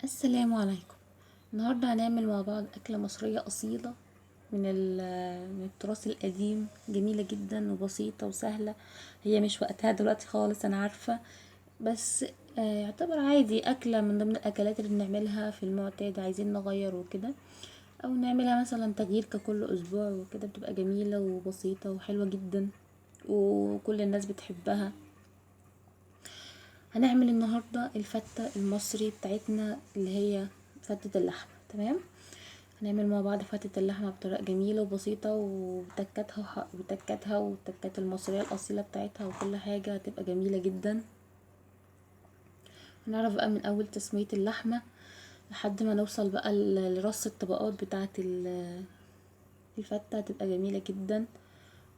السلام عليكم. النهاردة هنعمل مع بعض أكلة مصرية أصيلة من التراث القديم، جميلة جدا وبسيطة وسهلة. هي مش وقتها دلوقتي خالص، أنا عارفة، بس يعتبر عادي أكلة من ضمن الأكلات اللي بنعملها في المعتاد، عايزين نغير وكده، أو نعملها مثلا تغيير ككل أسبوع وكده، بتبقى جميلة وبسيطة وحلوة جدا وكل الناس بتحبها. هنعمل النهاردة الفتة المصري بتاعتنا اللي هي فتة اللحمة. تمام، هنعمل مع بعض فتة اللحمة بطريقة جميلة وبسيطة، وتكاتها المصرية الأصيلة بتاعتها، وكل حاجة هتبقى جميلة جدا. هنعرف بقى من أول تسمية اللحمة لحد ما نوصل بقى لرص الطبقات بتاعة الفتة، هتبقى جميلة جدا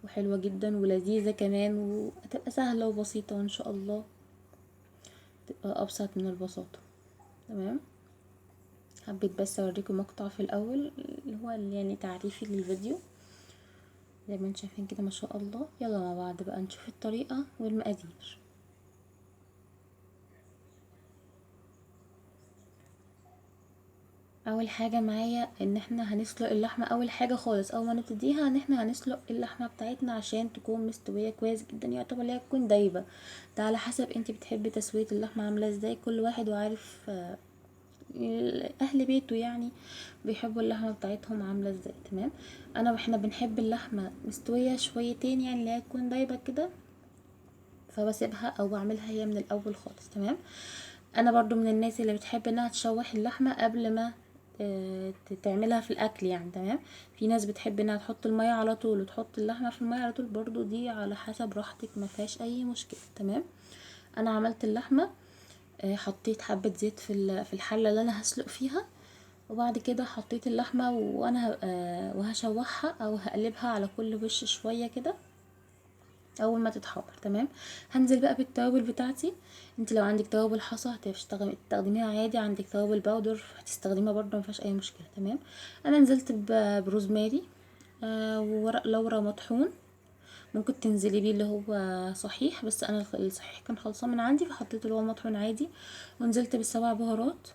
وحلوة جدا ولذيذة كمان، وهتبقى سهلة وبسيطة، وإن شاء الله تبقى أبسط من البساطة. تمام، حبيت بس اوريكم مقطع في الاول اللي هو يعني تعريفي للفيديو، زي ما انتم شايفين كده ما شاء الله. يلا مع بعض بقى نشوف الطريقة والمقادير. اول حاجة معايا ان احنا هنسلق اللحمة. اول حاجة خالص اول ما نبتديها ان احنا هنسلق اللحمة بتاعتنا عشان تكون مستوية كويس جدا، يعتبر ليها تكون دايبة. ده على حسب انت بتحبي تسوية اللحمة عاملة ازاي، كل واحد وعارف اهل بيته يعني بيحبوا اللحمه بتاعتهم عامله ازاي. تمام، احنا بنحب اللحمه مستويه شويتين، يعني اللي هي تكون دايبه كده، فبسيبها او بعملها هي من الاول خالص. تمام، انا برضو من الناس اللي بتحب انها تشوح اللحمه قبل ما تعملها في الاكل يعني. تمام، في ناس بتحب انها تحط الميه على طول وتحط اللحمه في الميه على طول، برضو دي على حسب راحتك، ما فيهاش اي مشكله. تمام، انا عملت اللحمه، حطيت حبة زيت في الحلة اللي انا هسلق فيها، وبعد كده حطيت اللحمة وانا وهشوحها او هقلبها على كل وش شوية كده اول ما تتحمر. تمام، هنزل بقى بالتوابل بتاعتي. انت لو عندك توابل حصى هتستخدميها عادي، عندك توابل باودر هتستخدميها برضه، مفيهاش اي مشكلة. تمام، انا نزلت بروزماري، وورق لورا مطحون، ممكن تنزلي بيه اللي هو صحيح، بس انا الصحيح كان خلصان من عندي فحطيت اللي هو مطحون عادي. ونزلت بالسبع بهارات،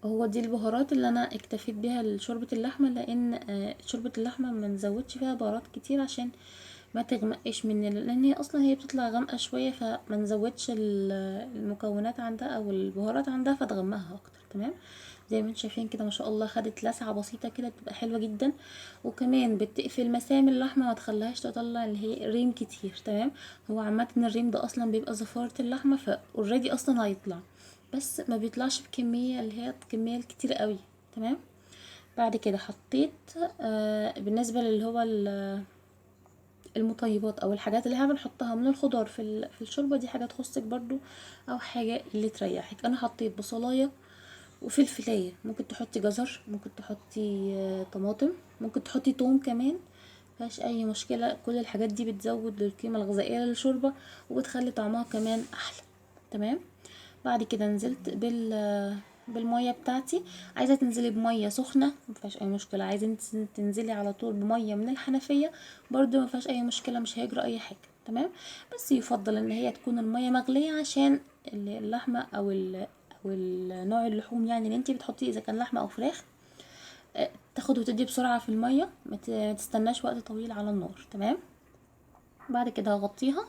هو دي البهارات اللي انا اكتفيت بيها لشوربة اللحمة، لان شوربة اللحمة ما نزودش فيها بهارات كتير عشان ما تغمقش مننا، لان هي اصلا هي بتطلع غامقة شوية، فما نزودش المكونات عندها او البهارات عندها فتغمقها اكتر. تمام، زي ما انتم شايفين كده ما شاء الله خدت لسعة بسيطة كده، بتبقى حلوة جدا، وكمان بتقفل مسام اللحمة، ما تخليهاش تطلع اللي هي ريم كتير. تمام، هو عامة الريم ده اصلا بيبقى زفارة اللحمة، فاوريدي اصلا هيطلع، بس ما بيطلعش بكمية اللي هي الكمية الكتير قوي. تمام، بعد كده حطيت بالنسبة اللي هو المطيبات او الحاجات اللي احنا بنحطها من الخضار في الشوربة دي، حاجة تخصك برضو او حاجة اللي تريحك. انا حطيت بصلاية وفلفلاية، ممكن تحطي جزر، ممكن تحطي طماطم، ممكن تحطي توم كمان، مفيهاش اي مشكلة. كل الحاجات دي بتزود القيمة الغذائية للشوربة وبتخلي طعمها كمان احلى. تمام، بعد كده نزلت بالميه بتاعتي. عايزه تنزلي بميه سخنه مفيهاش اي مشكله، عايزه تنزلي على طول بميه من الحنفيه برضو مفيهاش اي مشكله، مش هيجرى اي حاجه. تمام، بس يفضل ان هي تكون الميه مغليه عشان اللحمه او نوع اللحوم يعني اللي انتي بتحطيه، اذا كان لحمه او فراخ، تاخد وتدي بسرعه في الميه، ما تستناش وقت طويل على النار. تمام، بعد كده هغطيها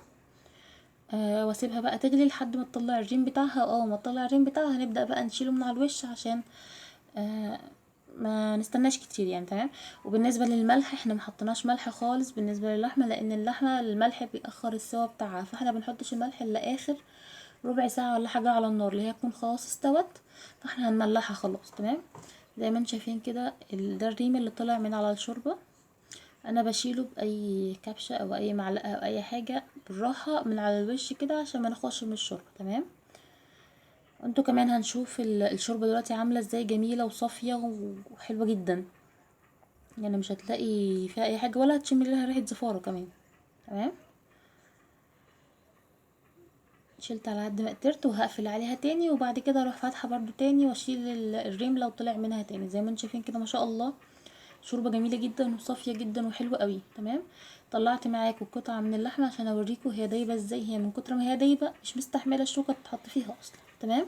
واسيبها بقى تغلي لحد ما تطلع الريم بتاعها. ما تطلع الريم بتاعها هنبدأ بقى نشيله من على الوش عشان آه ما نستناش كتير يعني. تمام، وبالنسبة للملح احنا محطناش ملح خالص بالنسبة للحمة، لان اللحمة الملح بيأخر السوا بتاعها، فاحنا بنحطش الملح الا اخر ربع ساعة ولا حاجة على النار اللي هي تكون خلاص استوت، فاحنا هنملحها خلاص. تمام، زي ما انتم شايفين كده ده الريم اللي طلع من على الشوربة. انا بشيله باي كبشه او اي معلقه او اي حاجه بالراحه من على الوش كده عشان ما ناخدش من الشوربه. تمام، انتوا كمان هنشوف الشوربه دلوقتي عامله ازاي، جميله وصافيه وحلوه جدا، يعني مش هتلاقي فيها اي حاجه ولا هتشمي لها ريحه زفاره كمان. تمام، شلت على قد ما قدرت وهقفل عليها تاني، وبعد كده اروح فاتحه برضو تاني واشيل الريم لو طلع منها تاني. زي ما انتم شايفين كده ما شاء الله شوربه جميله جدا وصافيه جدا وحلوه قوي. تمام، طلعت معاكم قطعه من اللحمه عشان اوريكم هي دايبه ازاي، هي من كتر ما هي دايبه مش مستحمله الشوكه تتحط فيها اصلا. تمام،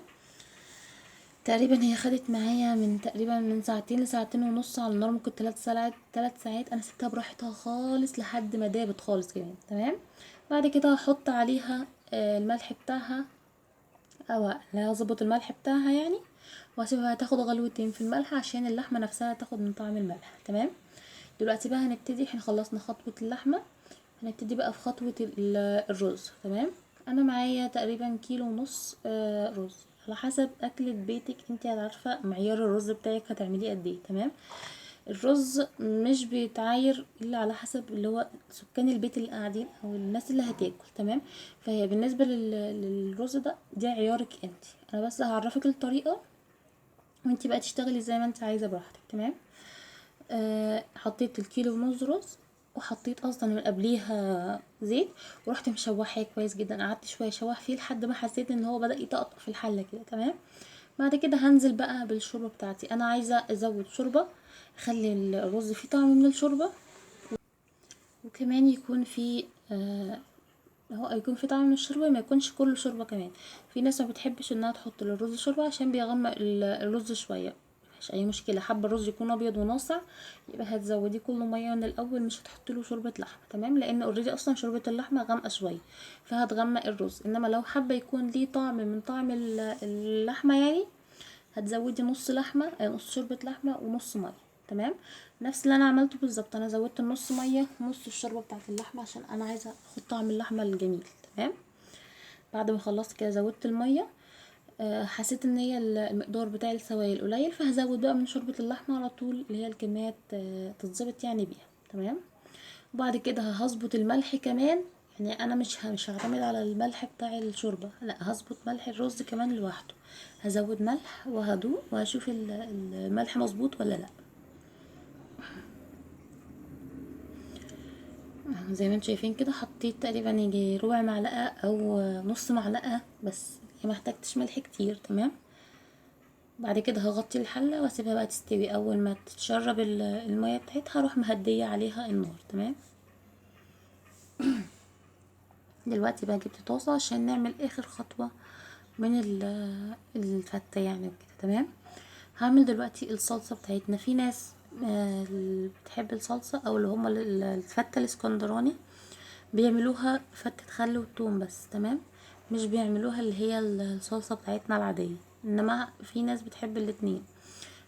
تقريبا هي خدت معايا من تقريبا من ساعتين لساعتين ونص على النار، ممكن 3 ساعات. 3 ساعات انا سبتها براحتها خالص لحد ما دابت خالص كمان. تمام. بعد كده هحط عليها الملح بتاعها، او لا هظبط الملح بتاعها يعني، واسيبها تاخد غلوتين في الملح عشان اللحمه نفسها تاخد من طعم الملح. تمام. دلوقتي بقى هنبتدي، احنا خلصنا خطوه اللحمه، هنبتدي بقى في خطوه الرز. تمام. انا معايا تقريبا كيلو ونص رز، على حسب اكلة بيتك انت عارفه معيار الرز بتاعك هتعمليه قد ايه. تمام. الرز مش بيتعاير الا على حسب اللي هو سكان البيت اللي قاعدين او الناس اللي هتاكل. تمام. فهي بالنسبه للرز ده، دي عيارك انت، انا بس هعرفك الطريقه وانت بقى تشتغلي زي ما انت عايزه براحتك. تمام. حطيت الكيلو ونص رز، وحطيت اصلا من قبليها زيت، ورحت مشوحاه كويس جدا، قعدت شويه اشوح فيه لحد ما حسيت ان هو بدأ يطقطق في الحله كده. تمام. بعد كده هنزل بقى بالشوربه بتاعتي. انا عايزه ازود شوربه، اخلي الرز فيه طعم من الشوربه، وكمان يكون فيه هو يكون في طعم من الشوربه، ما يكونش كله شوربه كمان. في ناس ما بتحبش انها تحط للرز شوربه عشان بيغمق الرز شويه، مفيش اي مشكله. حابه الرز يكون ابيض وناصع، يبقى هتزوديه كله ميه من الاول، مش هتحطي له شوربه لحمه. تمام. لان اوريدي اصلا شوربه اللحمه غامقه شويه، فهتغمق الرز. انما لو حابه يكون ليه طعم من طعم اللحمه يعني، هتزودي نص لحمه، نص شوربه لحمه ونص ميه. تمام. نفس اللي انا عملته بالظبط، انا زودت النص ميه ونص الشوربه بتاعه اللحمه عشان انا عايزه اخد طعم اللحمه الجميل. تمام. بعد ما خلصت كده زودت الميه، حسيت ان هي المقدار بتاع السوائل قليل، فهزود بقى من شوربه اللحمه على طول، اللي هي الكميات تتظبط يعني بيها. تمام. وبعد كده هظبط الملح كمان، يعني انا مش هعتمد على الملح بتاع الشوربه، لا هظبط ملح الرز كمان لوحده. هزود ملح وهدوق وهشوف الملح مظبوط ولا لا. زي ما انتم شايفين كده، حطيت تقريبا يجي ربع معلقه او نص معلقه بس، ما احتاجتش ملح كتير. تمام. بعد كده هغطي الحله واسيبها بقى تستوي. اول ما تتشرب الميه بتاعتها اروح مهديه عليها النار. تمام. دلوقتي بقى جبت طاسه عشان نعمل اخر خطوه من الفتة يعني وكده. تمام. هعمل دلوقتي الصلصة بتاعتنا. في ناس اللي بتحب الصلصة او اللي هما الفتة الاسكندراني بيعملوها فتة خل وثوم بس. تمام. مش بيعملوها اللي هي الصلصة بتاعتنا العادية، انما في ناس بتحب الاتنين.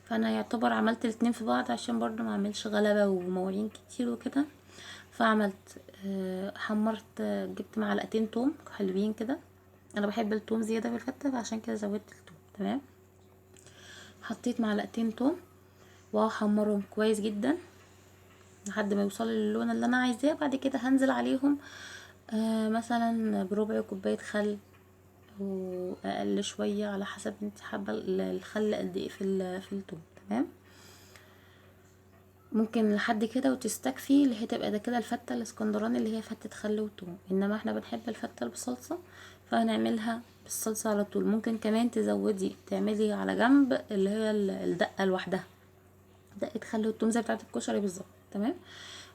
فانا يعتبر عملت الاتنين في بعض عشان برضو ما اعملش غلبة ومواعين كتير وكده. فعملت حمرت، جبت معلقتين توم حلوين كده، انا بحب التوم زياده في الفته فعشان كده زودت التوم. تمام. حطيت معلقتين توم وهحمرهم كويس جدا لحد ما يوصلوا للون اللي انا عايزاه. بعد كده هنزل عليهم مثلا بربع كوبايه خل، واقل شويه على حسب انت حابه الخل قد ايه في التوم. تمام. ممكن لحد كده وتستكفي، اللي هي تبقى ده كده الفتة الاسكندراني اللي هي فتة خل وثوم. انما احنا بنحب الفتة بالصلصة، فهنعملها بالصلصة على طول. ممكن كمان تزودي تعملي على جنب اللي هي الدقة لوحدها، دقة خل وثوم زي بتاعة الكشري بالظبط. تمام.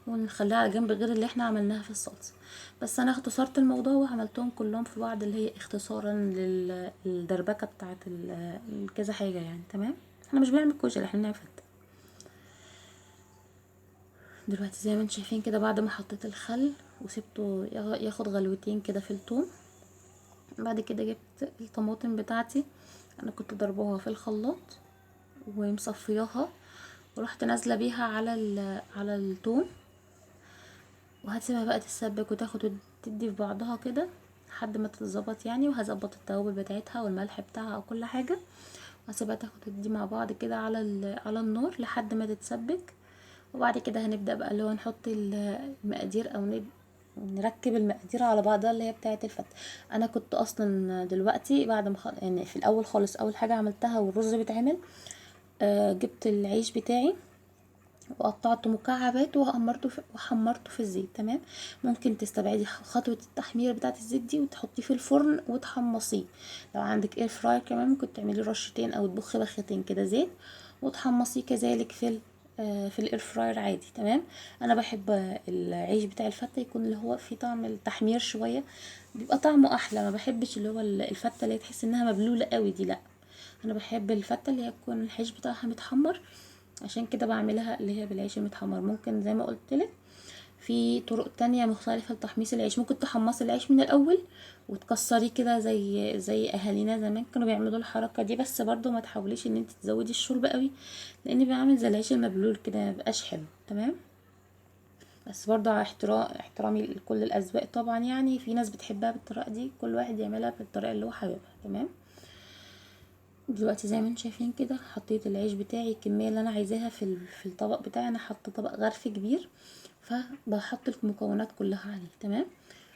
ونخليها على جنب غير اللي احنا عملناها في الصلصة. بس انا اختصرت الموضوع وعملتهم كلهم في بعض، اللي هي اختصارا للدربكة بتاعة كذا حاجة يعني. تمام. احنا مش بنعمل كشري، احنا بنعمل فتة. دلوقتي زي ما انتم شايفين كده، بعد ما حطيت الخل وسبته ياخد غلوتين كده في الثوم، بعد كده جبت الطماطم بتاعتي. انا كنت ضربوها في الخلاط ومصفياها، ورحت نازله بيها على الثوم، وهسيبها بقى تتسبك وتاخد وتدي في بعضها كده لحد ما تتظبط يعني. وهظبط التوابل بتاعتها والملح بتاعها وكل حاجه، وهسيبها تاخد وتدي مع بعض كده على النار لحد ما تتسبك. وبعد كده هنبدأ بقى اللي هو نحط المقادير او نركب المقادير على بعضها اللي هي بتاعه الفتة. انا كنت اصلا دلوقتي بعد ما يعني في الاول خالص اول حاجة عملتها والرز بيتعمل، جبت العيش بتاعي وقطعته مكعبات وحمرته في الزيت. تمام. ممكن تستبعدي خطوة التحمير بتاعة الزيت دي وتحطيه في الفرن وتحمصيه. لو عندك اير فراير كمان ممكن تعملي رشتين او تبخي بختين كده زيت وتحمصيه كذلك في الاير فراير عادي. تمام. انا بحب العيش بتاع الفتة يكون اللي هو فيه طعم التحمير شوية، بيبقى طعمه احلى. ما بحبش اللي هو الفتة اللي تحس انها مبلولة قوي دي، لا. انا بحب الفتة اللي هي تكون العيش بتاعها متحمر، عشان كده بعملها اللي هي بالعيش المتحمر. ممكن زي ما قلت لك في طرق تانية مختلفة لتحميص العيش، ممكن تحمصي العيش من الاول وتكسريه كده زي اهالينا زمان كانوا بيعملوا الحركة دي، بس برضو ما تحاوليش ان انت تزودي الشوربة قوي، لان بيعمل زي العيش المبلول كده مبقاش حلو. تمام. بس برضه على احترامي لكل الاذواق طبعا، يعني في ناس بتحبها بالطريقه دي، كل واحد يعملها بالطريقه اللي هو حاببها. تمام. دلوقتي زي ما انتم شايفين كده حطيت العيش بتاعي الكميه اللي انا عايزاها في الطبق بتاعي. انا حاطه طبق غرف كبير، فبحط المكونات كلها عليه. تمام.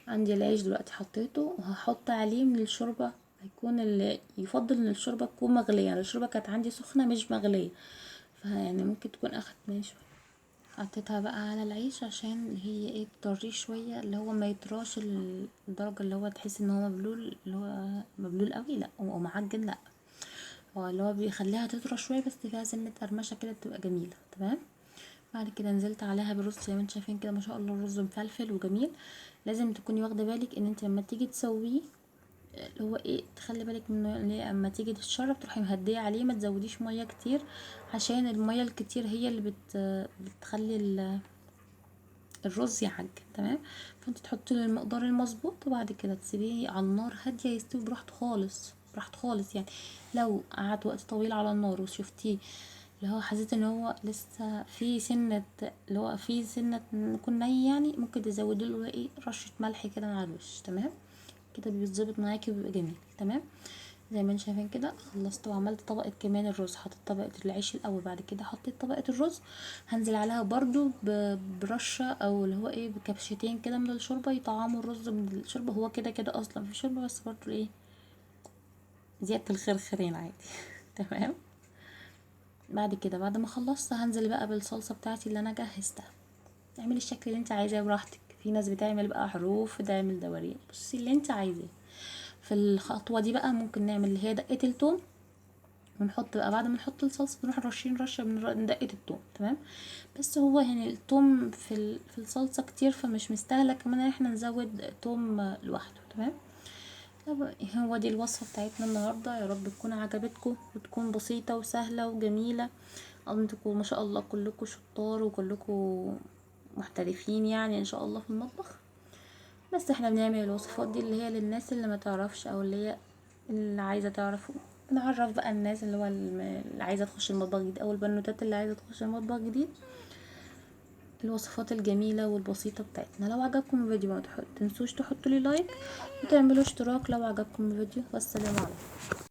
عندي العيش دلوقتي حطيته، وهحط عليه من الشوربه. هيكون اللي يفضل ان الشوربه تكون مغليه، يعني الشوربه كانت عندي سخنه مش مغليه، فيعني ممكن تكون اخدت مني شويه. حطيتها بقى على العيش عشان هي ايه تطريه شويه، اللي هو ما يطراش الدرجه اللي هو تحس ان هو مبلول، اللي هو مبلول قوي لا، او معجن لا، هو اللي هو بيخليها تطرى شويه بس فيها سنه قرمشه كده بتبقى جميله. تمام. بعد كده نزلت عليها بالرز زي ما انتم شايفين كده، ما شاء الله الرز مفلفل وجميل. لازم تكوني واخده بالك ان انت لما تيجي تسويه اللي هو ايه تخلي بالك منه، اللي اما تيجي تتشرب تروحي مهديه عليه، ما تزوديش ميه كتير، عشان الميه الكتير هي اللي بتخلي الرز يعجن. تمام. فانت تحطي له المقدار المظبوط، وبعد كده تسيبيه على النار هاديه يستوي براحته خالص، براحته خالص. يعني لو قعد وقت طويل على النار وشفتيه اللي هو حسيت ان هو لسه في سنه، اللي هو في سنه يكون ني، يعني ممكن تزودي له ايه رشه ملح كده على الوش. تمام. كده بيتظبط معاكي وبيبقى جميل. تمام. زي ما انتم شايفين كده خلصت وعملت طبقه كمان الرز. حطيت طبقه العيش الاول، بعد كده حطيت طبقه الرز، هنزل عليها برضو برشه او اللي هو ايه بكبشتين كده من الشوربه يطعموا الرز من الشوربه. هو كده كده اصلا في شوربه، بس برضو ايه زياده الخرخرين عادي. تمام. بعد كده بعد ما خلصت هنزل بقى بالصلصه بتاعتي اللي انا جهزتها. اعملي الشكل اللي انت عايزاه براحتك، في ناس بتعمل بقى حروف، بتعمل دورين، بصي اللي انت عايزاه. في الخطوه دي بقى ممكن نعمل اللي هي دقه التوم، ونحط بقى بعد ما نحط الصلصه نروح رشين رشه من دقه التوم. تمام. بس هو يعني التوم في الصلصه كتير، فمش مستاهله كمان ان احنا نزود توم لوحده. تمام. طب هو دي الوصفه بتاعتنا النهارده، يا رب تكون عجبتكم وتكون بسيطه وسهله وجميله. انتوا ما شاء الله كلكم شطار وكلكم محترفين يعني ان شاء الله في المطبخ. بس احنا بنعمل الوصفات دي اللي هي للناس اللي ما تعرفش، او اللي هي اللي عايزه تعرف. نعرف بقى الناس اللي هو اللي عايزه تخش المطبخ جديد، او البنوتات اللي عايزه تخش المطبخ جديد، الوصفات الجميله والبسيطه بتاعتنا. لو عجبكم الفيديو ما تنسوش تحطوا لي لايك وتعملوا اشتراك لو عجبكم الفيديو. والسلام عليكم.